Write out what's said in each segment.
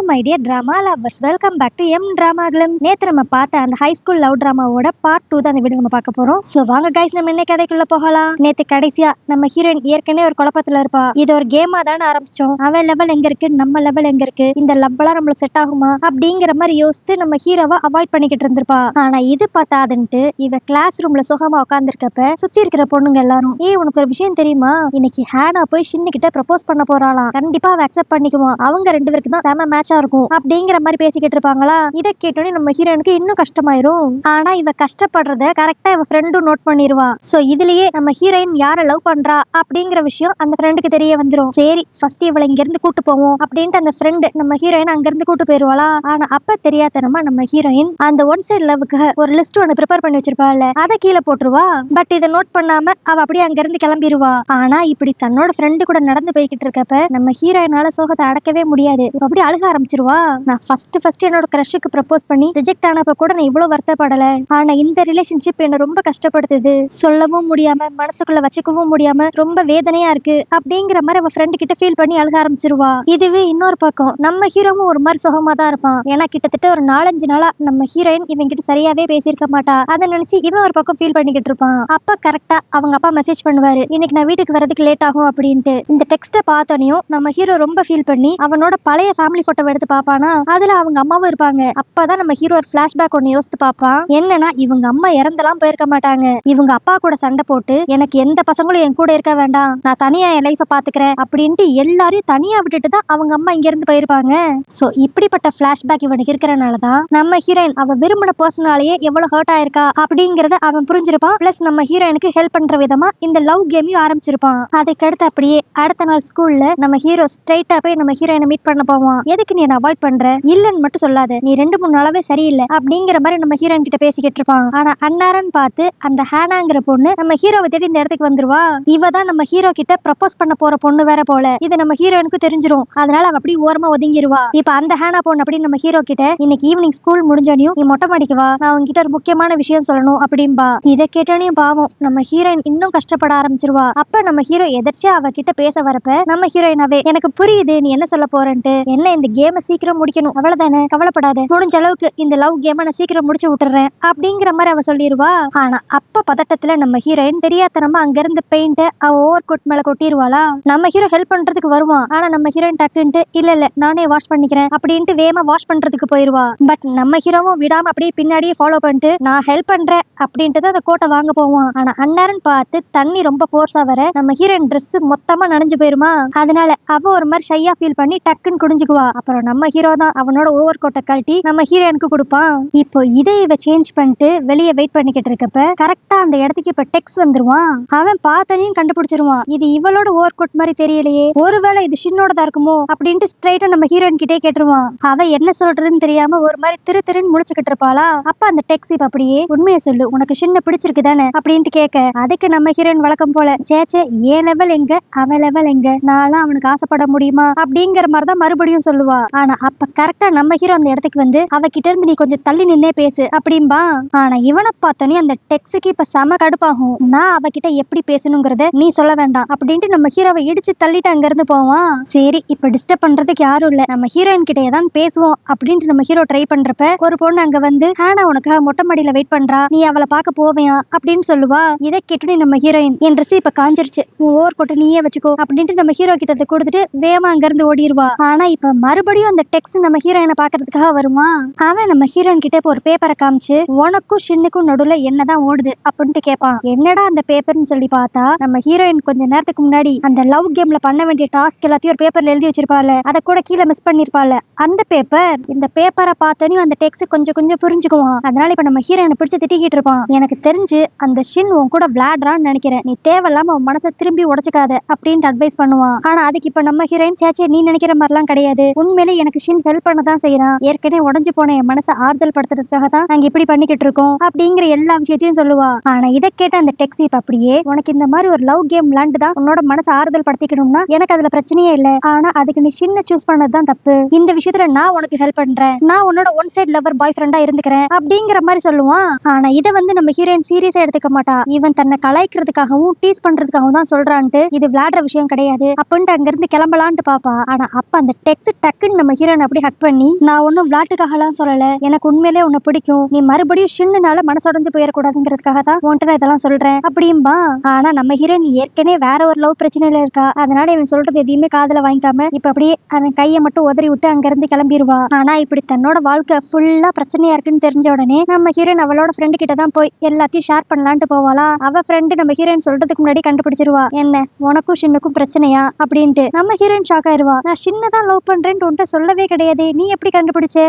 My dear drama lovers, welcome back to எம் டிராமாக்லம். நேத்து நம்ம பார்த்த அந்த ஹை ஸ்கூல் லவ் டிராமாவோட பார்ட் 2 தான் இந்த வீடியோ நம்ம பார்க்க போறோம். சோ வாங்க கைஸ், நம்ம என்ன கதைக்குள்ள போகலாம். நேத்து கடைசியா நம்ம ஹீரோயின் ஏற்கனவே ஒரு குழப்பத்துல இருப்பா. இது ஒரு கேமா தானே ஆரம்பிச்சோம், அவன் லெவல் எங்க இருக்கு, நம்ம லெவல் எங்க இருக்கு, இந்த லவ்லாம் நம்மளுக்கு செட் ஆகுமா அப்படிங்கிற மாதிரி யோசித்து நம்ம ஹீரோவை அவாய்ட் பண்ணிக்கிட்டு இருந்திருப்பா. ஆனா இது பார்த்தாதுன்ட்டு இவ கிளாஸ் ரூம்ல சுகமா உட்காந்துருக்கப்ப சுத்தி இருக்கிற பொண்ணுங்க எல்லாரும், உனக்கு ஒரு விஷயம் தெரியுமா, இன்னைக்கு ஹேனா போய் ஷின்னு கிட்ட ப்ரப்போஸ் பண்ண போறாளாம், கண்டிப்பா அவ அக்செப்ட் பண்ணிக்குவான், அவங்க ரெண்டு பேருக்கு தான் செம மேட்சா இருக்கும் அப்படிங்கிற மாதிரி பேசிக்கிட்டு இருப்பாங்களா. இதை கேட்டோன்னே நம்ம ஹீரோனுக்கு இன்னும் கஷ்டமாயிரும். ஆனா இவ கஷ்டப்படுறத கரெக்டா இவ ஃப்ரெண்டும் நோட் பண்ணிடுவா. சோ இதுலயே நம்ம ஹீரோயின் யார லவ் பண்றா அப்படிங்கிற விஷயம் அந்த ஃப்ரெண்டுக்கு தெரிய வந்துரும். சரி ஃபர்ஸ்ட் இவளை இங்க இருந்து கூட்டு போவோம் அப்படின்ட்டு அந்த ஃப்ரெண்டு நம்ம ஹீரோயின் அங்க இருந்து கூட்டு போயிருவாளா. ஆனா அப்ப தெரியாதனமா நம்ம ஹீரோயின் அந்த ஒன் சைடு லவ்வுக்கு ஒரு லிஸ்ட் ஒன்னு ப்ரிப்பேர் பண்ணி வச்சிருப்பாள், அதை கீழே போட்டுருவா. பட் இதை நோட் பண்ணாம அவ அப்படியே அங்க இருந்து கிளம்பிடுவா. ஆனா இப்படி தன்னோட ஃப்ரெண்டு கூட நடந்து போய்கிட்டு இருக்கப்ப நம்ம ஹீரோயினால சோகத்தை அடக்கவே முடியாது. அப்படி அழுக ஆரம்பிச்சிருவா. நான் ஃபர்ஸ்ட் என்னோட கிரஷுக்கு ப்ரப்போஸ் பண்ணி ரிஜெக்ட் ஆனப்ப கூட நான் இவ்வளவு வருத்தப்படல. ஆனா இந்த ரிலேஷன்ஷிப் என்ன ரொம்ப கஷ்டப்படுத்துது, சொல்லவும் முடியாம மனசுக்குள்ள வச்சுக்கவும் முடியாம ரொம்ப வேதனையா இருக்கு அப்படிங்கிற மாதிரி அவ ஃப்ரெண்டு கிட்ட ஃபீல் பண்ணி அழுக ஆரம்பிச்சிருவா. இதுவே இன்னொரு பக்கம் நம்ம ஹீரோவும் ஒரு மாதிரி சுகமா தான் இருப்பான். ஏன்னா கிட்டத்தட்ட ஒரு 4-5 நாளா நம்ம ஹீரோயின் இவன் கிட்ட சரியாவே பேசியிருக்க மாட்டா. அதை நினைச்சு இவன் ஒரு பக்கம் ஃபீல் பண்ணிக்கிட்டு இருப்பான். அப்ப கரெக்டா அவங்க அப்பா மெசேஜ் பண்ணுவாரு, இன்னைக்கு நான் வீட்டுக்கு வரதுக்கு லேட் ஆகும் அப்படின்ட்டு. இந்த டெக்ஸ்ட்டை பார்த்தோனையும் நம்ம ஹீரோ ரொம்ப ஃபீல் பண்ணி அவனோட பழைய ஃபேமிலி போட்டோ எடுத்து பாப்பானா, அதுல அவங்க அம்மாவும் இருப்பாங்க. அப்பதான் நம்ம ஹீரோ ஒரு பிளாஷ்பேக் ஒன்னு யோசித்து பாப்பான். என்னன்னா இவங்க அம்மா இறந்தெல்லாம் போயிருக்க மாட்டாங்க, இவங்க அப்பா கூட சண்டை போட்டு எனக்கு எந்த பசங்களும் என் கூட இருக்க வேண்டாம், நான் தனியா என் லைஃபை பாத்துக்கிறேன் அப்படின்ட்டு எல்லாரையும் தனியா விட்டுட்டு தான் அவங்க அம்மா இங்க இருந்து போயிருப்பாங்க. சோ இப்படிப்பட்ட பிளாஷ்பேக் இவனுக்கு இருக்கிறனாலதான் நம்ம ஹீரோயின் அவ விரும்பின பர்சனாலேயே எவ்வளவு ஹர்ட் ஆயிருக்கா அப்படிங்கறத அவன் புரிஞ்சிருப்பான். பிளஸ் நம்ம ஹீரோயினுக்கு ஹெல்ப் பண்ற விதமா இந்த லவ் கேமையும் ஆரம்பிச்சிருப்பான். அதுக்கடுத்து அப்படியே அடுத்த நாள் ஸ்கூல்ல நம்ம ஹீரோ ஸ்ட்ரைட்டா போய் நம்ம ஹீரோயினை மீட் பண்ண போவான். எதுக்கு நீ என்ன அவாய்ட் பண்ற, இல்லன்னு மட்டும் சொல்லாத, நீ 2-3 நாளாவே சரியில்லை அப்படிங்கிற மாதிரி நம்ம ஹீரோயின் கிட்ட பேசிக்கிட்டு இருப்பான். ஆனா அன்னாரன் பார்த்து அந்த ஹேனாங்கிற பொண்ணு நம்ம ஹீரோவை தேடி இந்த இடத்துக்கு வந்துருவா. இவ தான் நம்ம ஹீரோ கிட்ட ப்ரப்போஸ் பண்ண போற பொண்ணு வேற போல. இது நம்ம ஹீரோயினுக்கு தெரிஞ்சிரும். அதனால அவ அப்படி ஓரமா ஒதுங்கிருவா. இப்ப அந்த ஹேனா பொண்ணு அப்படி நம்ம ஹீரோ கிட்ட, இன்னைக்கு ஈவினிங் ஸ்கூல் முடிஞ்சோனையும் நீ மொட்டை மாடிக்கு வா, நான் உங்ககிட்ட ஒரு முக்கியமான விஷயம் சொல்லணும் அப்படின்பா. இதை கேட்டோனையும் பாவம் நம்ம ஹீரோயின் இன்னும் கஷ்டப்பட ஆரம்பிச்சிருவா. அப்ப நம்ம ஹீரோ எதிர்ச்சியா அவ கிட்ட பேச வரப்ப நம்ம ஹீரோயினாவே, எனக்கு புரியுது நீ என்ன சொல்ல போறேன்ட்டு, என்ன இந்த கேமை சீக்கிரம் முடிக்கணும் அவ்வளவுதானே, கவலைப்படாத, முடிஞ்ச அளவுக்கு இந்த லவ் கேமை நான் சீக்கிரம் முடிச்சு விட்டுறேன் அப்படிங்கிற மாதிரி அவ சொல்லிடுவா. ஆனா அப்ப பதட்டத்துல நம்ம ஹீரோயின் தெரியாதனமா அங்க இருந்து பெயிண்ட் அவ ஓவர் கோட் மேல கொட்டிடுவாளா. நம்ம ஹீரோ ஹெல்ப் பண்றதுக்கு வருவான். ஆனா நம்ம ஹீரோயின் டக்குன்ட்டு இல்ல நானே வாஷ் பண்ணிக்கிறேன் அப்படின்ட்டு வேகமா வாஷ் பண்றதுக்கு போயிருவா. பட் நம்ம ஹீரோவும் விடாம அப்படியே பின்னாடியே ஃபாலோ பண்ணிட்டு நான் ஹெல்ப் பண்றேன் அப்படின்ட்டு தான் அந்த கோட்டை வாங்க போவான். ஆனா அன்னாரன் பார்த்து தண்ணி ரொம்ப ஃபோர்ஸா வர நம்ம ஹீரோயின் ட்ரெஸ் மொத்தமா நனைஞ்சு போயிருமா. அதனால அவ ஒரு மாதிரி ஷையா ஃபீல் பண்ணி டக்குன்னு குடிஞ்சுக்குவா. அப்புறம் நம்ம ஹீரோ தான் அவனோட ஓவர் கோட்டை கழட்டி நம்ம ஹீரோயினுக்கு கொடுப்பான். இப்போ இதை இவ சேஞ்ச் பண்ணிட்டு வெளியே வெயிட் பண்ணிக்கிட்டு இருக்கப்ப கரெக்டா அந்த இடத்துக்கு இப்ப டெக்ஸ் வந்துருவான். அவன் பார்த்தனையும் கண்டுபிடிச்சிருவான், இது இவளோட ஓவர் கோட் மாதிரி தெரியலையே, ஒருவேளை இது ஷின்னோட தான் இருக்குமோ அப்படின்ட்டு ஸ்ட்ரைட்டா நம்ம ஹீரோயின் கிட்டே கேட்டுருவான். அவ என்ன சொல்றதுன்னு தெரியாம ஒரு மாதிரி திருன்னு முழிச்சுக்கிட்டு இருப்பாளா. அப்ப அந்த டெக்ஸ் இப்ப அப்படியே, உண்மையை சொல்லு, உனக்கு ஷின்ன பிடிச்சிருக்கு தானே அப்படின்ட்டு கேட்க, அதுக்கு நம்ம ஹீரோயின் வழக்கம் போல, சேச்சே ஏன் லெவல் எங்க அவன் லெவல் எங்க, நானும் அவனுக்கு ஆசைப்பட முடியுமா அப்படிங்கிற மாதிரிதான் மறுபடியும் சொல்லுவா. ஆனா அப்ப கரெக்டா நம்ம ஹீரோ அந்த இடத்துக்கு வந்து அவகிட்ட இருந்து நீ கொஞ்சம் தள்ளி நின்னே பேசு அப்படின்பா. ஆனா இவனை பார்த்தோன்னே அந்த டெக்ஸுக்கு இப்ப செம கடுப்பாகும். நான் அவகிட்ட எப்படி பேசணுங்கிறத நீ சொல்ல வேண்டாம் அப்படின்ட்டு நம்ம ஹீரோவை இடிச்சு தள்ளிட்டு அங்க இருந்து போவான். சரி இப்ப டிஸ்டர்ப் பண்றதுக்கு யாரும் இல்ல, நம்ம ஹீரோயின் கிட்ட ஏதான் பேசுவோம் அப்படின்ட்டு நம்ம ஹீரோ ட்ரை பண்றப்ப ஒரு பொண்ணு அங்க வந்து, ஹேனா உனக்காக மொட்டை மாடியில வெயிட் பண்றா, நீ அவளை பார்க்க போவியா அப்படின்னு சொல்லுவா. இதை கேட்டுட்டு நம்ம ஹீரோயின், என் ட்ரெஸ் இப்ப காஞ்சிருச்சு, உன் ஓவர் கோட்டை நீயே வச்சுக்கோ அப்படின்ட்டு நம்ம ஹீரோ கிட்ட கொடுத்துட்டு வேகமா அங்க இருந்து ஓடிடுவா. ஆனா இப்ப மறுபடியும் அந்த டெக்ஸ் நம்ம ஹீரோயினை பாக்குறதுக்காக வருமா. அவன் நம்ம ஹீரோயின் கிட்ட ஒரு பேப்பரை காமிச்சு, உனக்கும் ஷின்னுக்கும் நடுவுல என்னதான் ஓடுது அப்படின்ட்டு கேட்பான். என்னடா அந்த பேப்பர்னு சொல்லி பார்த்தா நம்ம ஹீரோயின் கொஞ்ச நேரத்துக்கு முன்னாடி அந்த லவ் கேம்ல பண்ண வேண்டிய டாஸ்க் எல்லாத்தையும் ஒரு பேப்பர்ல எழுதி வச்சிருப்பாள், அதை கூட கீழே மிஸ் பண்ணிருப்பாள் அந்த பேப்பர். இந்த பேப்பரை பார்த்தோன்னு அந்த டெக்ஸ் கொஞ்சம் கொஞ்சம் புரிஞ்சுக்குவான். அதனால இப்ப நம்ம ஹீரோயினை பிடிச்சு திட்டிக்கிட்டு இருப்பான். எனக்கு தெரிஞ்சு அந்த ஷின் உன் கூட விளையாடுறான்னு நினைக்கிறேன், நீ தேவையில்லாம உன் மனசை திரும்பி உடைச்சுக்காத அப்படின்ட்டு அட்வைஸ் பண்ணுவான். ஆனா அதுக்கு இப்ப நம்ம ஹீரோயின், சேச்சே நீ நினைக்கிற மாதிரிலாம் கிடையாது, உண்மையிலே எனக்கு ஷின் ஹெல்ப் பண்ண தான் செய்யறான், ஏற்கனவே உடஞ்சு போன என் மனசை ஆறுதல் படுத்துறதுக்காக தான் நாங்க இப்படி பண்ணிக்கிட்டு இருக்கோம் அப்படிங்கிற எல்லா விஷயத்தையும் சொல்லுவா. ஆனா இதை கேட்ட அந்த டெக்ஸி இப்ப அப்படியே, உனக்கு இந்த மாதிரி ஒரு லவ் கேம் விளையாண்டு தான் உன்னோட மனசை ஆறுதல் படுத்திக்கணும்னா எனக்கு அதுல பிரச்சனையே இல்ல, ஆனா அதுக்கு நீ சின்ன சூஸ் பண்ணதுதான் தப்பு, இந்த விஷயத்துல நான் உனக்கு ஹெல்ப் பண்றேன், நான் உன்னோட ஒன் சைட் லவர் பாய் ஃப்ரெண்டா இருந்துக்கிறேன் அப்படிங்கிற மாதிரி சொல்லுவான். ஆனா இதை வந்து நம்ம ஹீரோயின் சீரியஸா எடுத்துக்க மாட்டா. இவன் தன்னை கலாய்க்கிறதுக்காகவும் டீஸ் பண்றதுக்காகவும் தான் சொல்றான்ட்டு, இது விளையாடுற விஷயம் கிடையாது அப்படின்ட்டு அங்க இருந்து கிளம்பலான்ட்டு பாப்பா. ஆனா அப்ப அந்த டெக்ஸ் டக்கு டக்குன்னு நம்ம ஹீரோயின் அப்படி ஹக் பண்ணி, நான் ஒன்னும் விளையாட்டுக்காகலாம் சொல்லல, எனக்கு உண்மையிலே உன்னை பிடிக்கும், நீ மறுபடியும் ஷின்னுனால மனசுடைஞ்சு போயிடக்கூடாதுங்கிறதுக்காக தான் உன்கிட்ட நான் இதெல்லாம் சொல்றேன் அப்படின்பா. ஆனா நம்ம ஹீரோயின் ஏற்கனவே வேற ஒரு லவ் பிரச்சனையில இருக்கா. அதனால இவன் சொல்றது எதையுமே காதுல வாங்கிக்காம இப்ப அப்படியே அவன் கையை மட்டும் உதறி விட்டு அங்க இருந்து கிளம்பிடுவா. ஆனா இப்படி தன்னோட வாழ்க்கை ஃபுல்லா பிரச்சனையா இருக்குன்னு தெரிஞ்ச உடனே நம்ம ஹீரோயின் அவளோட ஃப்ரெண்டு கிட்ட தான் போய் எல்லாத்தையும் ஷேர் பண்ணலான்ட்டு போவாளா. அவ ஃப்ரெண்டு நம்ம ஹீரோயின் சொல்றதுக்கு முன்னாடி கண்டுபிடிச்சிருவா, என்ன உனக்கும் ஷின்னுக்கும் பிரச்சனையா அப்படின்ட்டு. நம்ம ஹீரோயின் ஷாக் ஆயிருவா, நான் ஷின்னை தான் லவ் பண்றேன்னு உன்கிட்ட சொல்லவே கிடையாது, நீ எப்படி கண்டுபிடிச்ச?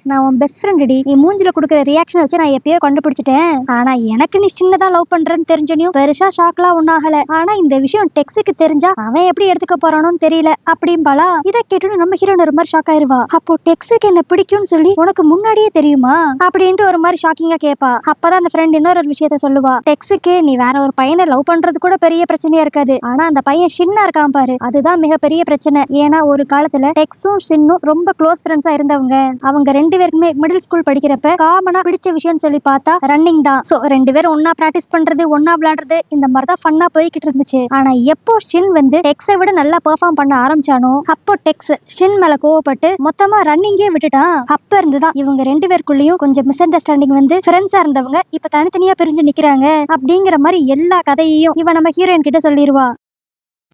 நான் உன் பெஸ்ட் ஃப்ரெண்டுடி, நீ மூஞ்சில கொடுக்குற ரியாக்ஷன் வச்சு நான் எப்பயோ கண்டுபிடிச்சிட்டேன். ஆனா எனக்கு நீ ஷின்னை தான் லவ் பண்றேன்னு தெரிஞ்சனையும் பெருசா ஷாக்லாம் ஒன்னாகல. ஆனா இந்த விஷயம் டெக்ஸுக்கு தெரிஞ்சா அவன் எப்படி எடுத்துக்க போறானோன்னு தெரியல அப்படிம்பாளா. இதை கேட்டு நம்ம ஹீரோயின் ஒரு மாதிரி ஷாக் ஆயிருவா. அப்போ டெக்ஸுக்கு என்ன பிடிக்கும்னு சொல்லி உனக்கு முன்னாடியே தெரியுமா அப்படின்ட்டு ஒரு மாதிரி ஷாக்கிங்கா கேப்பா. அப்பதான் அந்த ஃப்ரெண்ட் இன்னொரு விஷயத்த சொல்லுவா, டெக்ஸுக்கு நீ வேற ஒரு பையனை லவ் பண்றது கூட பெரிய பிரச்சனையா இருக்காது, ஆனா அந்த பையன் ஷின்னா இருக்கான் பாரு, அதுதான் மிகப்பெரிய பிரச்சனை. ஏன்னா ஒரு காலத்துல டெக்ஸும் ஷின்னும் ரொம்ப க்ளோஸ் ஃப்ரெண்ட்ஸா இருந்தவங்க. அவங்க ரெண்டு பேருக்குமே மிடில் ஸ்கூல் படிக்கிறப்ப காமனா பிடிச்ச விஷயம் சொல்லி பார்த்தா ரன்னிங் தான். சோ ரெண்டு பேரும் ஒன்னா பிராக்டிஸ் பண்றது, ஒன்னா விளையாடுறது, இந்த மாதிரி தான் ஃபன்னா போய்கிட்டு இருந்துச்சு. ஆனா எப்போ ஷின் வந்து டெக்ஸை விட நல்லா பெர்ஃபார்ம் பண்ண ஆரம்பிச்சானோ அப்போ டெக்ஸ் ஷின் மேல கோவப்பட்டு மொத்தமா ரன்னிங்கே விட்டுட்டான். அப்ப இருந்துதான் இவங்க ரெண்டு பேருக்குள்ளயும் கொஞ்சம் மிஸ் அண்டர்ஸ்டாண்டிங் வந்து ஃப்ரெண்ட்ஸா இருந்தவங்க இப்ப தனித்தனியா பிரிஞ்சு நிக்கிறாங்க அப்படிங்கிற மாதிரி எல்லா கதையையும் இவன் நம்ம ஹீரோயின் கிட்ட சொல்லிடுவா.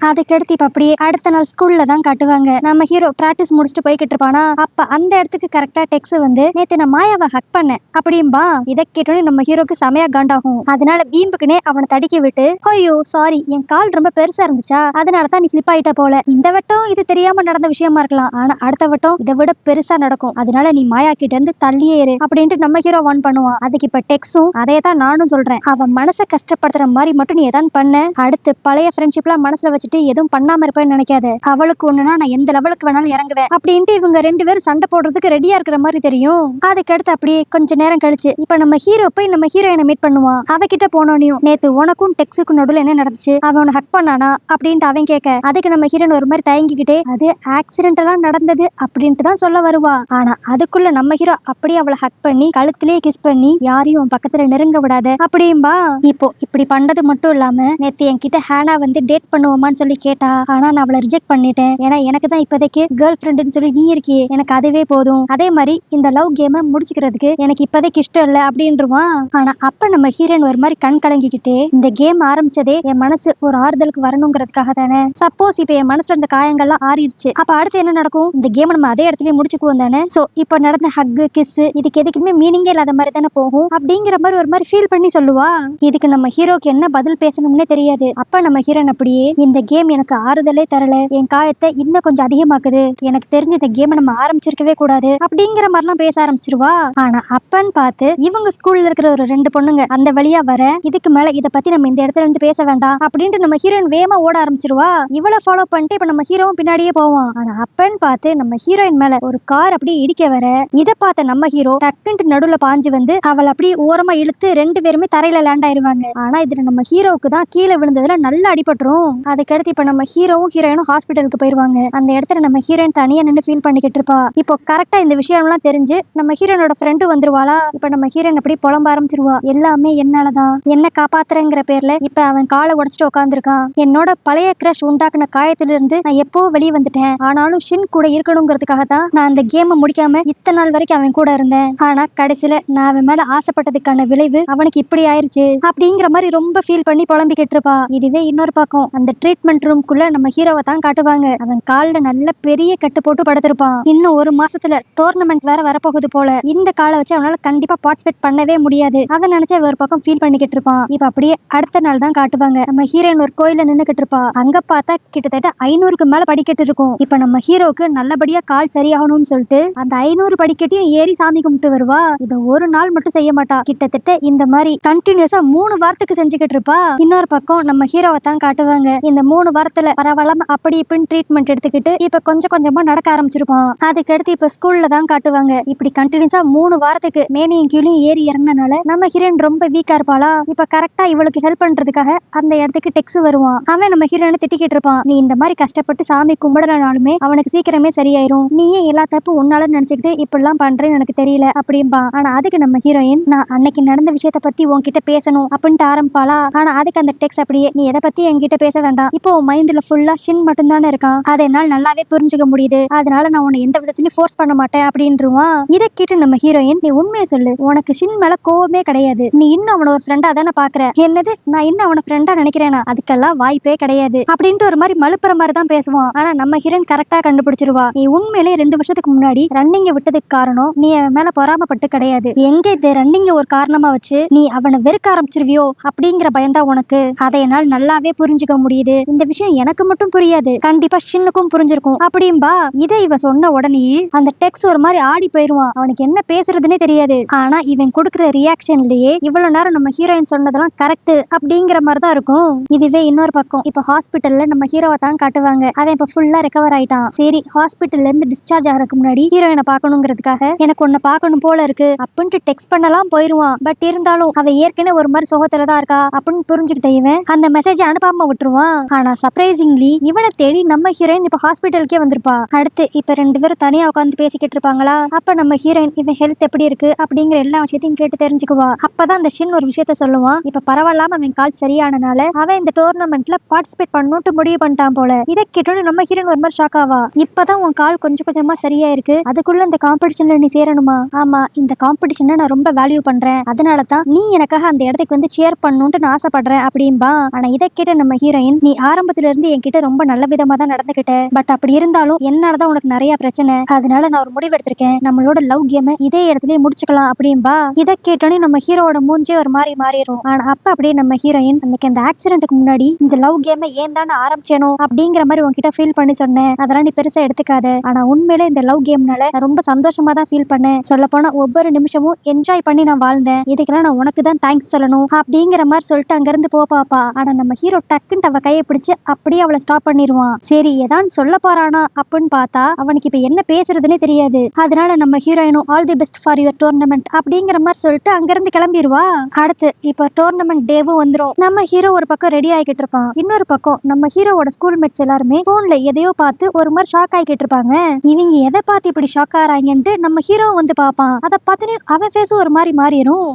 அதுக்கடுத்து இப்ப அப்படியே அடுத்த நாள் ஸ்கூல்ல தான் காட்டுவாங்க. நம்ம ஹீரோ பிராக்டிஸ் முடிச்சுட்டு போய்கிட்டு இருப்பானா. அப்ப அந்த இடத்துக்கு கரெக்டா டெக்ஸ் வந்து, நேத்து நான் மாயாவை ஹக் பண்ணேன் அப்படின்பா. இதை கேட்டோன்னே நம்ம ஹீரோக்கு செமையா காண்டாகும். அதனால வீம்புக்குனே அவனை தடிக்க விட்டு, ஐயோ சாரி, என் கால் ரொம்ப பெருசா இருந்துச்சா, அதனாலதான் நீ ஸ்லிப் ஆயிட்ட போல, இந்த வட்டம் இது தெரியாம நடந்த விஷயமா இருக்கலாம், ஆனா அடுத்த வட்டம் இதை விட பெருசா நடக்கும், அதனால நீ மாயா கிட்ட இருந்து தள்ளியே இரு அப்படின்ட்டு நம்ம ஹீரோ வான் பண்ணுவான். அதுக்கு இப்ப டெக்ஸும் அதே தான் நானும் சொல்றேன், அவன் மனசை கஷ்டப்படுத்துற மாதிரி மட்டும் நீ எதான் பண்ண, அடுத்து பழைய ஃப்ரெண்ட்ஷிப்லாம் மனசுல வச்சுட்டு எதுவும் பண்ணாம இருப்பேன்னு நினைக்காத, அவளுக்கு ஒண்ணுனா நான் எந்த லெவலுக்கு வேணாலும் இறங்குவேன் அப்படின்ட்டு இவங்க ரெண்டு பேரும் சண்டை போடுறதுக்கு ரெடியா இருக்கிற மாதிரி தெரியும். அதுக்கடுத்து அப்படியே கொஞ்ச நேரம் கழிச்சு இப்ப நம்ம ஹீரோ போய் நம்ம ஹீரோயினை மீட் பண்ணுவான். அவகிட்ட போனோனையும், நேத்து உனக்கும் டெக்ஸுக்கும் நடுவில் என்ன நடந்துச்சு, அவன் ஹக் பண்ணானா அப்படின்ட்டு அவன் கேட்க, அதுக்கு நம்ம ஹீரோயின் ஒரு மாதிரி தயங்கிக்கிட்டே, அது ஆக்சிடென்டெல்லாம் நடந்தது அப்படின்ட்டு தான் சொல்ல வருவா. ஆனா அதுக்குள்ள நம்ம ஹீரோ அப்படியே அவளை ஹக் பண்ணி கழுத்திலேயே கிஸ் பண்ணி, யாரையும் பக்கத்துல நெருங்க விடாத அப்படின்பா. இப்போ இப்படி பண்றது மட்டும் இல்லாம நேத்து என்கிட்ட ஹேனா வந்து டேட் பண்ணுவோமான்னு சொல்லி கேட்டா, ஆனா நான் அவளை ரிஜெக்ட் பண்ணிட்டேன், ஏன்னா எனக்கு தான் இப்போதைக்கு கேர்ள் ஃப்ரெண்டுன்னு சொல்லி நீ இருக்கியே, எனக்கு அதுவே போதும், அதே மாதிரி இந்த லவ் கேமை முடிச்சுக்கிறதுக்கு எனக்கு இப்போதைக்கு இஷ்டம் இல்லை அப்படின்றான். ஆனா அப்ப நம்ம ஹீரோயின் ஒரு மாதிரி கண் கலங்கிக்கிட்டே, இந்த கேம் ஆரம்பிச்சதே என் மனசு ஒரு ஆறுதலுக்கு வரணுங்கிறதுக்காக தானே, சப்போஸ் இப்ப என் மனசுல இருந்த காயங்கள்லாம் ஆறிடுச்சு, அப்ப அடுத்து என்ன நடக்கும், இந்த கேம் நம்ம அதே இடத்துலயே முடிச்சுக்குவோம் தானே, சோ இப்ப நடந்த ஹக் கிஸ் இதுக்கு எதுக்குமே மீனிங்கே இல்லாத மாதிரி தானே போகும் அப்படிங்கிற மாதிரி ஒரு மாதிரி ஃபீல் பண்ணி சொல்லுவா. இதுக்கு நம்ம ஹீரோக்கு என்ன பதில் பேசணும்னே தெரியாது. அப்ப நம்ம ஹீரோயின் அப்படியே, இந்த கேம் எனக்கு ஆறுதலே தரல, என் காயத்தை இன்னும் கொஞ்சம் அதிகமாக்குது, எனக்கு தெரிஞ்ச இந்த கேமை நம்ம ஆரம்பிச்சிருக்கவே கூடாது அப்படிங்கிற மாதிரிலாம் பேச ஆரம்பிச்சிருவா. ஆனா அப்பன்னு பார்த்து இவங்க ஸ்கூல்ல இருக்கிற ஒரு ரெண்டு பொண்ணுங்க அந்த வழியா வர, இதுக்கு மேல இதை பத்தி நம்ம இந்த இடத்துல இருந்து பேச வேண்டாம் அப்படின்ட்டு நம்ம ஹீரோயின் வேகமா ஓட ஆரம்பிச்சிருவா. இவளை ஃபாலோ பண்ணிட்டு இப்ப நம்ம ஹீரோவும் பின்னாடியே போவான். ஆனா அப்பன்னு பார்த்து நம்ம ஹீரோயின் மேல ஒரு கார் அப்படியே இடிக்க வர, இதை பார்த்த நம்ம ஹீரோ டக்குன்ட்டு நடுவுல பாஞ்சு வந்து அவள் அப்படியே ஓரமா இழுத்து ரெண்டு பேருமே தரையில லேண்ட் ஆயிருவாங்க. ஆனா இதுல நம்ம ஹீரோவுக்கு தான் கீழே விழுந்ததுல நல்லா அடிபட்டுரும். அதுக்கடுத்து இப்ப நம்ம ஹீரோவும் ஹீரோயினும் ஹாஸ்பிட்டலுக்கு போயிருவாங்க. அந்த இடத்துல நம்ம ஹீரோயின் தனியா நின்று ஃபீல் பண்ணிக்கிட்டு இருப்பா. இப்போ கரெக்டா இந்த விஷயம் எல்லாம் தெரிஞ்சு நம்ம ஹீரோனோட ஃப்ரெண்டு வந்துருவாளா. இப்ப நம்ம ஹீரோயின் அப்படி புலம்ப ஆரம்பிச்சிருவா, எல்லாமே என்னாலதான், என்ன காப்பாத்துறேங்கிற பேர்ல இப்ப அவன் காலை உடைச்சிட்டு உட்காந்துருக்கான், என்னோட பழைய கிரஷ் உண்டாக்குன காயத்துல இருந்து நான் எப்போ வெளியே வந்துட்டேன், ஆனாலும் ஷின் கூட இருக்கணுங்கிறதுக்காக தான் நான் அந்த கேமை முடிக்காம இத்தனை நாள் வரைக்கும் அவன் கூட இருந்தேன், ஆனா கடைசியில நான் அவன் மேல ஆசைப்பட்டதுக்கான விளைவு அவனுக்கு இப்படி ஆயிருச்சு அப்படிங்கிற மாதிரி ரொம்ப ஃபீல் பண்ணி புலம்பிக்கிட்டு இருப்பா. இதுவே இன்னொரு பக்கம் அந்த ட்ரீட்மெண்ட் ரூம்குள்ள நம்ம ஹீரோவை தான் காட்டுவாங்க. அவன் கால்ல நல்ல பெரிய கட்டு போட்டு படுத்திருப்பான். இன்னும் ஒரு மாசத்துல டோர்னமெண்ட் வேற வரப்போகுது போல, இந்த காலை வச்சு அவனால கண்டிப்பா பார்ட்டிசிபேட் பண்ணவே முடியாது, அதை நினைச்சு ஒரு பக்கம் ஃபீல் பண்ணிக்கிட்டு இருப்பான். இப்ப அப்படியே அடுத்த நாள் தான் காட்டுவாங்க. நம்ம ஹீரோயின் ஒரு கோயில நின்னுக்கிட்டு இருப்பா. அங்க பார்த்தா கிட்டத்தட்ட 500க்கு மேல படிக்கட்டு இருக்கும். இப்ப நம்ம ஹீரோக்கு நல்லபடியா கால் சரியாகணும்னு சொல்லிட்டு அந்த 500 படிக்கட்டையும் ஏறி சாமி கும்பிட்டு வருவா. இத ஒரு நாள் மட்டும் செய்ய மாட்டா, கிட்டத்தட்ட இந்த மாதிரி கண்டினியூஸா 3 வாரத்துக்கு செஞ்சுக்கிட்டு இருப்பா. இன்னொரு பக்கம் நம்ம ஹீரோவை தான் காட்டுவாங்க. இந்த 3 வாரத்துல பரவாயில்லாம அப்படி இப்படின்னு ட்ரீட்மெண்ட் எடுத்துக்கிட்டு இப்ப கொஞ்சம் கொஞ்சமா நடக்க ஆரம்பிச்சிருப்பான். அதுக்கடுத்து இப்ப ஸ்கூல்ல தான் காட்டுவாங்க. இப்படி கண்டினியூஸா 3 வாரத்துக்கு மேனியும் கீழும் ஏறி இறங்கினால நம்ம ஹீரோயின் ரொம்ப வீக்கா இருப்பாளா. இப்ப கரெக்டா இவளுக்கு ஹெல்ப் பண்றதுக்காக அந்த இடத்துக்கு டெக்ஸ் வருவான். அவன் நம்ம ஹீரோயினை திட்டிக்கிட்டு இருப்பான், நீ இந்த மாதிரி கஷ்டப்பட்டு சாமி கும்பிடலனாலுமே அவனுக்கு சீக்கிரமே சரியாயிரும், நீயே எல்லா தப்பு உன்னால நினைச்சுக்கிட்டு இப்படிலாம் பண்றேன்னு எனக்கு தெரியல அப்படின்பா. ஆனா அதுக்கு நம்ம ஹீரோயின், நான் அன்னைக்கு நடந்த விஷயத்த பத்தி உன்கிட்ட பேசணும் அப்படின்ட்டு ஆரம்பிப்பாளா. ஆனா அதுக்கு அந்த டெக்ஸ் அப்படியே, நீ எதை பத்தி என்கிட்ட பேச வேண்டாம், இப்போ மைண்ட்ல ஃபுல்லா ஷின் மட்டும் தானே இருக்கான். அதை என்னால் நல்லாவே புரிஞ்சுக்க முடியுது. அதனால நான் உன்னை எந்த விதத்திலயும் ஃபோர்ஸ் பண்ண மாட்டேன் அப்படின்றுவான். இதை கேட்டு நம்ம ஹீரோயின், நீ உண்மையை சொல்லு, உனக்கு ஷின் மேல கோவமே கிடையாது, நீ இன்னும் அவனை ஒரு ஃப்ரெண்டா தானே பாக்குற. என்னது, நான் இன்னும் அவனை ஃப்ரெண்டா நினைக்கிறேனா? அதுக்கெல்லாம் வாய்ப்பே கிடையாது அப்படின்ட்டு ஒரு மாதிரி மழுப்புற மாதிரி தான் பேசுவான். ஆனா நம்ம ஹீரோயின் கரெக்டா கண்டுபிடிச்சிருவா. நீ உண்மையிலே 2 வருஷத்துக்கு முன்னாடி ரன்னிங்க விட்டதுக்கு காரணம் நீ அவன் மேல பொறாமப்பட்டு கிடையாது. எங்க இந்த ரன்னிங்க ஒரு காரணமா வச்சு நீ அவனை வெறுக்க ஆரம்பிச்சிருவியோ அப்படிங்கிற பயந்தா உனக்கு. அதை என்னால் நல்லாவே புரிஞ்சுக்க முடியுது. இந்த விஷயம் எனக்கு மட்டும் புரியாது, கண்டிப்பா ஷின்னுக்கும் புரிஞ்சிருக்கும் அப்படின்பா. இதை இவ சொன்ன உடனே அந்த டெக்ஸ் ஒரு மாதிரி ஆடி போயிருவான். அவனுக்கு என்ன பேசுறதுன்னே தெரியாது. ஆனா இவன் கொடுக்குற ரியாக்ஷன்லயே இவ்வளவு நேரம் நம்ம ஹீரோயின் சொன்னதெல்லாம் கரெக்ட் அப்படிங்கிற மாதிரி தான் இருக்கும். இதுவே இன்னொரு பக்கம் இப்ப ஹாஸ்பிட்டல்ல நம்ம ஹீரோவை தான் காட்டுவாங்க. அவன் இப்ப ஃபுல்லா ரெக்கவர் ஆயிட்டான். சரி, ஹாஸ்பிட்டல்ல இருந்து டிஸ்சார்ஜ் ஆகிறதுக்கு முன்னாடி ஹீரோயினை பார்க்கணுங்கிறதுக்காக எனக்கு உன்னை பார்க்கணும் போல இருக்கு அப்படின்ட்டு டெக்ஸ்ட் பண்ணலாம் போயிருவான். பட் இருந்தாலும் அவ ஏற்கனவே ஒரு மாதிரி சோகத்துல தான் இருக்கா அப்படின்னு புரிஞ்சுக்கிட்ட இவன் அந்த மெசேஜ் அனுப்பாம விட்டுருவான். ஆனா சர்ப்ரைசிங்லி இவனை தேடி நம்ம ஹீரோயின் இப்ப ஹாஸ்பிட்டலுக்கே வந்திருப்பா. அடுத்து இப்ப 2 பேரும் தனியா உட்காந்து பேசிக்கிட்டு இருப்பாங்களா. அப்ப நம்ம ஹீரோயின் இவன் ஹெல்த் எப்படி இருக்கு அப்படிங்கிற எல்லா விஷயத்தையும் கேட்டு தெரிஞ்சுக்குவா. அப்பதான் அந்த ஷின் ஒரு விஷயத்த சொல்லுவான். இப்ப பரவாயில்லாம அவன் கால் சரியானனால அவன் இந்த டோர்னமெண்ட்ல பார்ட்டிசிபேட் பண்ணணும்னு முடிவு பண்ணிட்டான் போல. இதை கேட்டோன்னு நம்ம ஹீரோயின் ஒரு மாதிரி ஷாக் ஆவா. இப்பதான் உன் கால் கொஞ்சம் கொஞ்சமா சரியா இருக்கு, அதுக்குள்ள இந்த காம்படிஷன்ல நீ சேரணுமா? ஆமா, இந்த காம்படிஷனை நான் ரொம்ப வேல்யூ பண்றேன், அதனாலதான் நீ எனக்காக அந்த இடத்துக்கு வந்து சேர் பண்ணணும்னு நான் ஆசைப்படுறேன் அப்படின்பா. ஆனா இதை கேட்ட நம்ம ஹீரோயின், நீ ஆரம்பத்துல இருந்து என்கிட்ட ரொம்ப நல்ல விதமா தான் நடந்துகிட்ட, பட் அப்படி இருந்தாலும் என்னாலதான் உனக்கு நிறைய பிரச்சனை, அதனால நான் ஒரு முடிவு எடுத்திருக்கேன், நம்மளோட லவ் கேம் இதே இடத்துலயே முடிச்சுக்கலாம் அப்படின்பா. இதை கேட்டோன்னே நம்ம ஹீரோட மூஞ்சே ஒரு மாதிரி மாறிடும். ஆனா அப்ப அப்படியே நம்ம ஹீரோயின், அன்னைக்கு அந்த ஆக்சிடென்ட்டுக்கு முன்னாடி இந்த லவ் கேம் ஏன் தானே ஆரம்பிச்சேனோ அப்படிங்கிற மாதிரி உன்கிட்ட ஃபீல் பண்ணி சொன்னேன், அதெல்லாம் நீ பெருசா எடுத்துக்காத. ஆனா உண்மையிலே இந்த லவ் கேம்னால நான் ரொம்ப சந்தோஷமா தான் ஃபீல் பண்ணேன், சொல்ல போனா ஒவ்வொரு நிமிஷமும் என்ஜாய் பண்ணி நான் வாழ்ந்தேன், இதுக்கெல்லாம் நான் உனக்கு தான் தேங்க்ஸ் சொல்லணும் அப்படிங்கிற மாதிரி சொல்லிட்டு அங்க இருந்து போப்பாப்பா. ஆனா நம்ம ஹீரோ டக்குன்னு அவ கையை பிடிச்சு அப்படியே அவளை ஸ்டாப் பண்ணிடுவான். சரி, ஏதான் சொல்ல போறானா அப்படின்னு பார்த்தா அவனுக்கு இப்ப என்ன பேசுறதுன்னே தெரியாது. அதனால நம்ம ஹீரோயினும் all the best for your tournament அப்படிங்கிற மாதிரி சொல்லிட்டு அங்க இருந்து கிளம்பிடுவா. அடுத்து இப்ப டோர்னமெண்ட் டேவும் வந்துரும். நம்ம ஹீரோ ஒரு பக்கம் ரெடி ஆகிட்டு இருப்பான், இன்னொரு பக்கம் நம்ம ஹீரோவோட ஸ்கூல் மேட்ஸ் எல்லாருமே போன்ல எதையோ பார்த்து ஒரு மாதிரி ஷாக் ஆகிட்டு இருப்பாங்க. இவங்க எதை பார்த்து இப்படி ஷாக் ஆறாங்கன்ட்டு நம்ம ஹீரோ வந்து பார்ப்பான். அதை பார்த்துன்னு அவன் ஃபேஸும் ஒரு மாதிரி மாறிடும்.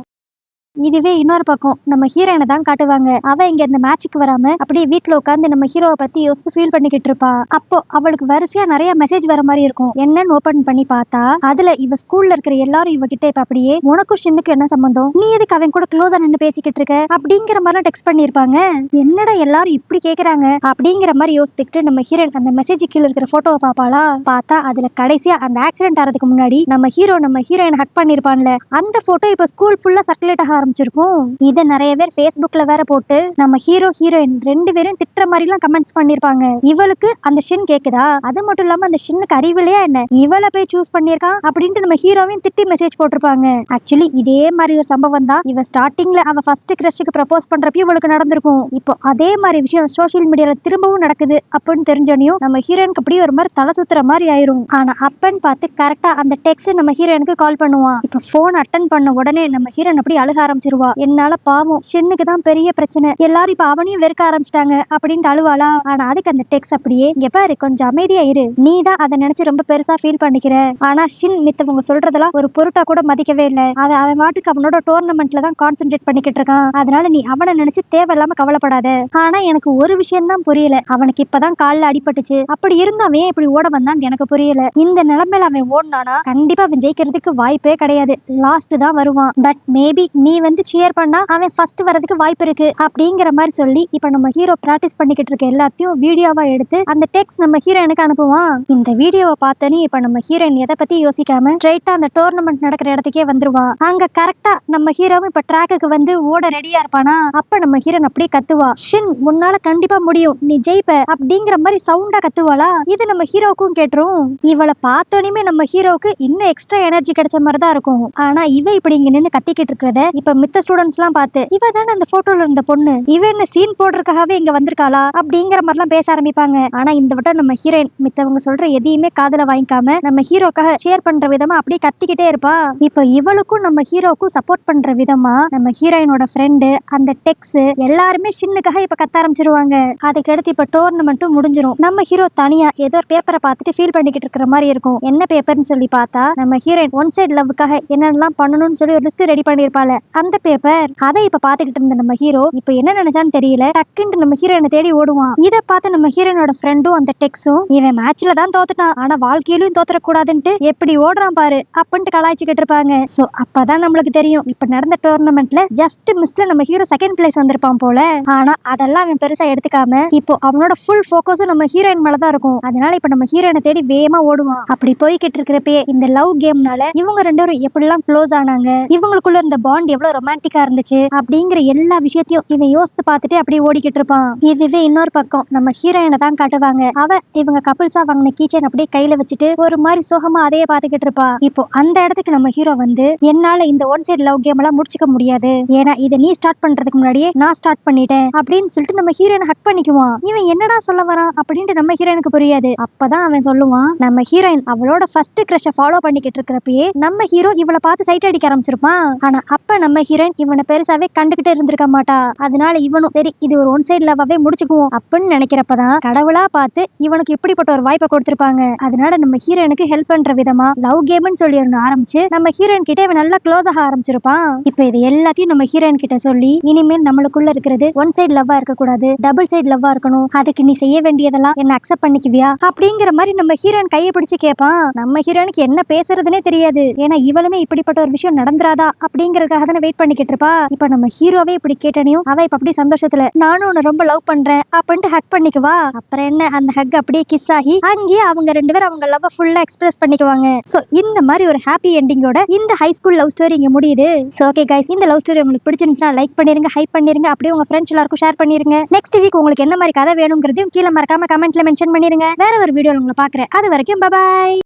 இதுவே இன்னொரு பக்கம் நம்ம ஹீரோயினை தான் காட்டுவாங்க. அவ இங்க இந்த மேட்சுக்கு வராம அப்படியே வீட்டுல உட்காந்து நம்ம ஹீரோவை பத்தி யோசிச்சு ஃபீல் பண்ணிக்கிட்டு இருப்பா. அப்போ அவளுக்கு வரிசையா நிறைய மெசேஜ் வர மாதிரி இருக்கும். என்னன்னு ஓபன் பண்ணி பார்த்தா அதுல இவ ஸ்கூல்ல இருக்கிற எல்லாரும் இவகிட்ட இப்ப அப்படியே, உனக்கும் ஷின்னுக்கு என்ன சம்பந்தம், நீ எதுக்கு அவன் கூட க்ளோஸா நின்று பேசிக்கிட்டு இருக்க அப்படிங்கிற மாதிரி டெக்ஸ்ட் பண்ணிருப்பாங்க. என்னடா எல்லாரும் இப்படி கேக்குறாங்க அப்படிங்கிற மாதிரி யோசிச்சுக்கிட்டு நம்ம ஹீரோயின் அந்த மெசேஜ் கீழே இருக்கிற போட்டோவை பாப்பாளா. பார்த்தா அதுல கடைசியா அந்த ஆக்சிடென்ட் ஆறதுக்கு முன்னாடி நம்ம ஹீரோயின் ஹக் பண்ணிருப்பான்ல, அந்த போட்டோ இப்ப ஸ்கூல் ஃபுல்லா சர்க்குலேட் ஆக ஆரம்பிச்சிருக்கும். இதை நிறைய பேர் Facebookல வேற போட்டு நம்ம ஹீரோ ஹீரோயின் 2 பேரும் திட்டுற மாதிரி எல்லாம் கமெண்ட்ஸ் பண்ணிருப்பாங்க. இவளுக்கு அந்த ஷின் கேக்குதா, அது மட்டும் இல்லாம அந்த ஷின்னுக்கு அறிவிலையா என்ன, இவளை போய் சூஸ் பண்ணிருக்கான் அப்படின்ட்டு நம்ம ஹீரோவையும் திட்டி மெசேஜ் போட்டிருப்பாங்க. ஆக்சுவலி இதே மாதிரி ஒரு சம்பவம் தான் இவ ஸ்டார்டிங்ல அவ ஃபர்ஸ்ட் கிரஷுக்கு ப்ரப்போஸ் பண்றப்ப இவளுக்கு நடந்திருக்கும். இப்போ அதே மாதிரி விஷயம் சோசியல் மீடியால திரும்பவும் நடக்குது அப்படின்னு தெரிஞ்சோனையும் நம்ம ஹீரோயினுக்கு அப்படியே ஒரு மாதிரி தலை சுத்துற மாதிரி ஆயிரும். ஆனா அப்பன்னு பார்த்து கரெக்டா அந்த டெக்ஸ்ட் நம்ம ஹீரோயினுக்கு கால் பண்ணுவான். இப்போ போன் அட்டன் பண்ண உடனே நம்ம ஹீரோயின் அப்படி அழுக ஆரம்பிச்சிருவா. என்னால பாவம் ஷின்னுக்கு தான் பெரிய பிரச்சனை, எல்லாரும் இப்ப அவனையும் வெறுக்க ஆரம்பிச்சிட்டாங்க அப்படின்ட்டு அழுவாளா. ஆனா அதுக்கு அந்த டெக்ஸ்ட் அப்படியே, இங்க பாரு கொஞ்சம் அமைதியா இரு, நீ தான் அதை நினைச்சு ரொம்ப பெருசா ஃபீல் பண்ணிக்கிற, ஆனா ஷின் மித்தவங்க சொல்றதெல்லாம் ஒரு பொருட்டா கூட மதிக்கவே இல்லை, அவன் வாட்டுக்கு அவனோட டோர்னமெண்ட்ல தான் கான்சென்ட்ரேட் பண்ணிக்கிட்டு இருக்கான், அதனால நீ அவனை நினைச்சு தேவையில்லாம கவலைப்படாத. ஆனா எனக்கு ஒரு விஷயம் தான் புரியல, அவனுக்கு இப்பதான் கால்ல அடிபட்டுச்சு, அப்படி இருந்தும் அவன் இப்படி ஓட வந்தான்னு எனக்கு புரியல. இந்த நிலைமையில அவன் ஓடினானா கண்டிப்பா அவன் ஜெயிக்கிறதுக்கு வாய்ப்பே கிடையாது, லாஸ்ட் தான் வருவான். பட் மேபி நீ வந்து சேர் பண்ணா அவன் ஃபர்ஸ்ட் வரதுக்கு வாய்ப்பு இருக்கு அப்படிங்கிற மாதிரி சொல்லி இப்ப நம்ம ஹீரோ பிராக்டிஸ் பண்ணிக்கிட்டு இருக்க எல்லாத்தையும் வீடியோவா எடுத்து அந்த டெக்ஸ்ட் நம்ம ஹீரோயினுக்கு அனுப்புவான். இந்த வீடியோவை பார்த்தோன்னே இப்ப நம்ம ஹீரோயின் எதை பத்தி யோசிக்காம ஸ்ட்ரைட்டா அந்த டோர்னமெண்ட் நடக்கிற இடத்துக்கே வந்துருவா. அங்க கரெக்டா நம்ம ஹீரோவும் இப்ப ட்ராக்குக்கு வந்து ஓட ரெடியா இருப்பானா. அப்ப நம்ம ஹீரோயின் அப்படியே கத்துவா, ஷின் உன்னால கண்டிப்பா முடியும், நீ ஜெயிப்ப அப்படிங்கிற மாதிரி சவுண்டா கத்துவாளா. இது நம்ம ஹீரோக்கும் கேட்டுரும். இவளை பார்த்தோன்னே நம்ம ஹீரோவுக்கு இன்னும் எக்ஸ்ட்ரா எனர்ஜி கிடைச்ச மாதிரி தான் இருக்கும். ஆனா இவ இப்படி இங்க நின்று கத்திக்கிட்டு இருக்கிறத இப்ப மித்த ஸ்டூடெண்ட்ஸ் எல்லாம் பார்த்து, இவ தானே அந்த போட்டோல இருந்த பொண்ணு, இவ என்ன சீன் போடுறதுக்காகவே இங்க வந்திருக்காளா அப்படிங்கிற மாதிரி எல்லாம் பேச ஆரம்பிப்பாங்க. ஆனா இந்த வட்டம் நம்ம ஹீரோயின் மித்தவங்க சொல்ற எதையுமே காதுல வாங்கிக்காம நம்ம ஹீரோக்காக ஷேர் பண்ற விதமா அப்படியே கத்திக்கிட்டே இருப்பா. இப்ப இவளுக்கும் நம்ம ஹீரோக்கும் சப்போர்ட் பண்ற விதமா நம்ம ஹீரோயினோட ஃப்ரெண்டு அந்த டெக்ஸ் எல்லாருமே ஷின்னுக்காக இப்ப கத்த ஆரம்பிச்சிருவாங்க. அதுக்கடுத்து இப்ப டோர்னமெண்ட்டும் முடிஞ்சிரும். நம்ம ஹீரோ தனியா ஏதோ ஒரு பேப்பரை பார்த்துட்டு ஃபீல் பண்ணிக்கிட்டு இருக்கிற மாதிரி இருக்கும். என்ன பேப்பர்னு சொல்லி பார்த்தா நம்ம ஹீரோயின் ஒன் சைட் லவ்வுக்காக என்னென்னலாம் பண்ணணும்னு சொல்லி ஒரு லிஸ்ட் ரெடி பண்ணிருப்பாள். அந்த பேப்பர். அதை இப்ப பாத்துக்கிட்டு இருந்த நம்ம ஹீரோ இப்ப என்ன நினைச்சான்னு தெரியல, டக்குன்னு நம்ம ஹீரோயினை தேடி ஓடுவான். இத பார்த்து நம்ம ஹீரோயினோட ஃப்ரெண்டும் அந்த டெக்ஸும் இவன் மேட்ச்ல தான் தோத்துட்டான், ஆனா வாழ்க்கையிலும் தோத்துற கூடாதுன்ட்டு எப்படி ஓடுறான் பாரு அப்படின்ட்டு கலாய்ச்சிக்கிட்டு இருப்பாங்க. சோ அப்பதான் நம்மளுக்கு தெரியும் இப்ப நடந்த டோர்னமெண்ட்ல ஜஸ்ட் மிஸ்ல நம்ம ஹீரோ செகண்ட் பிளேஸ் வந்திருப்பான் போல. ஆனா அதெல்லாம் அவன் பெருசா எடுத்துக்காம இப்போ அவனோட ஃபுல் போக்கஸும் நம்ம ஹீரோயின் மேலதான் இருக்கும். அதனால இப்ப நம்ம ஹீரோயினை தேடி வேகமா ஓடுவான். அப்படி போய்கிட்டு இருக்கிறப்பே இந்த லவ் கேம்னால இவங்க ரெண்டு பேரும் எப்படிலாம் க்ளோஸ் ஆனாங்க, இவங்களுக்குள்ள இருந்த பாண்ட் எவ்வளவு ரொமான்டிக்கா இருந்துச்சு அப்படிங்கிற எல்லா விஷயத்தையும் இவன் யோசித்து பார்த்துட்டு அப்படியே ஓடிக்கிட்டு இருப்பான். இதுவே இன்னொரு பக்கம் நம்ம ஹீரோயினை தான் காட்டுவாங்க. அவ இவங்க கப்பிள்ஸா வாங்கின கீச்சன் அப்படியே கையில வச்சுட்டு ஒரு மாதிரி சோகமா அதையே பாத்துக்கிட்டு இருப்பா. இப்போ அந்த இடத்துக்கு நம்ம ஹீரோ வந்து என்னால இந்த ஒன் சைடு லவ் கேம் எல்லாம் முடிச்சுக்க முடியாது, ஏன்னா இதை நீ ஸ்டார்ட் பண்றதுக்கு முன்னாடியே நான் ஸ்டார்ட் பண்ணிட்டேன் அப்படின்னு சொல்லிட்டு நம்ம ஹீரோயினை ஹக் பண்ணிக்குவான். இவன் என்னடா சொல்ல வரான் அப்படின்ட்டு நம்ம ஹீரோயினுக்கு புரியாது. அப்பதான் அவன் சொல்லுவான், நம்ம ஹீரோயின் அவளோட ஃபர்ஸ்ட் கிரஷ ஃபாலோ பண்ணிக்கிட்டு இருக்கிறப்பயே நம்ம ஹீரோ இவளை பார்த்து சைட் அடிக்க ஆரம்பிச்சிருப்பான். ஆனா அப்ப நம்ம ஹீரோயின் இவனை பெருசாவே கண்டுகிட்டே இருந்திருக்க மாட்டா. அதனால இவனும் சரி இது ஒரு ஒன் சைடு லவ்வாவே முடிச்சுக்குவோம் அப்படின்னு நினைக்கிறப்பதான் கடவுளா பார்த்து இவனுக்கு இப்படிப்பட்ட ஒரு வாய்ப்பை கொடுத்திருப்பாங்க. அதனால நம்ம ஹீரோயினுக்கு ஹெல்ப் பண்ற விதமா லவ் கேம்னு சொல்லி ஆரம்பிச்சு நம்ம ஹீரோயின் கிட்ட இவன் நல்லா க்ளோஸ் ஆக ஆரம்பிச்சிருப்பான். இப்ப இது எல்லாத்தையும் நம்ம ஹீரோயின் கிட்ட சொல்லி இனிமேல் நம்மளுக்குள்ள இருக்கிறது ஒன் சைடு லவ்வா இருக்க கூடாது, டபுள் சைடு லவ்வா இருக்கணும், அதுக்கு நீ செய்ய வேண்டியதெல்லாம் என்ன அக்செப்ட் பண்ணிக்குவியா அப்படிங்கிற மாதிரி நம்ம ஹீரோயின் கையை பிடிச்சு கேட்பான். நம்ம ஹீரோயினுக்கு என்ன பேசுறதுனே தெரியாது, ஏன்னா இவளுமே இப்படிப்பட்ட ஒரு விஷயம் நடந்துராதா அப்படிங்கறதுக்காக தானே வெயிட் பண்ணிக்கிட்டு இருப்பா. இப்ப நம்ம ஹீரோவே இப்படி கேட்டனையும் அவ இப்ப அப்படி சந்தோஷத்துல நானும் உன்னை ரொம்ப லவ் பண்றேன் அப்படின்ட்டு ஹக் பண்ணிக்குவா. அப்புறம் என்ன அந்த ஹக் அப்படியே கிஸ் ஆகி அங்கேயே அவங்க ரெண்டு பேரும் அவங்க லவ் ஃபுல்லா எக்ஸ்பிரஸ் பண்ணிக்குவாங்க. சோ இந்த மாதிரி ஒரு ஹாப்பி எண்டிங்கோட இந்த ஹை ஸ்கூல் லவ் ஸ்டோரி இங்க முடியுது. சோ ஓகே கைஸ், இந்த லவ் ஸ்டோரி உங்களுக்கு பிடிச்சிருந்துச்சுன்னா லைக் பண்ணிருங்க, ஹைப் பண்ணிருங்க, அப்படியே உங்க ஃப்ரெண்ட்ஸ் எல்லாருக்கும் ஷேர் பண்ணிருங்க. நெக்ஸ்ட் வீக் உங்களுக்கு என்ன மாதிரி கதை வேணுங்கிறதையும் கீழே மறக்காம கமெண்ட்ல மென்ஷன் பண்ணிருங்க. வேற ஒரு வீடியோல உங்களை பாக்குறேன். அது வரைக்கும் பை.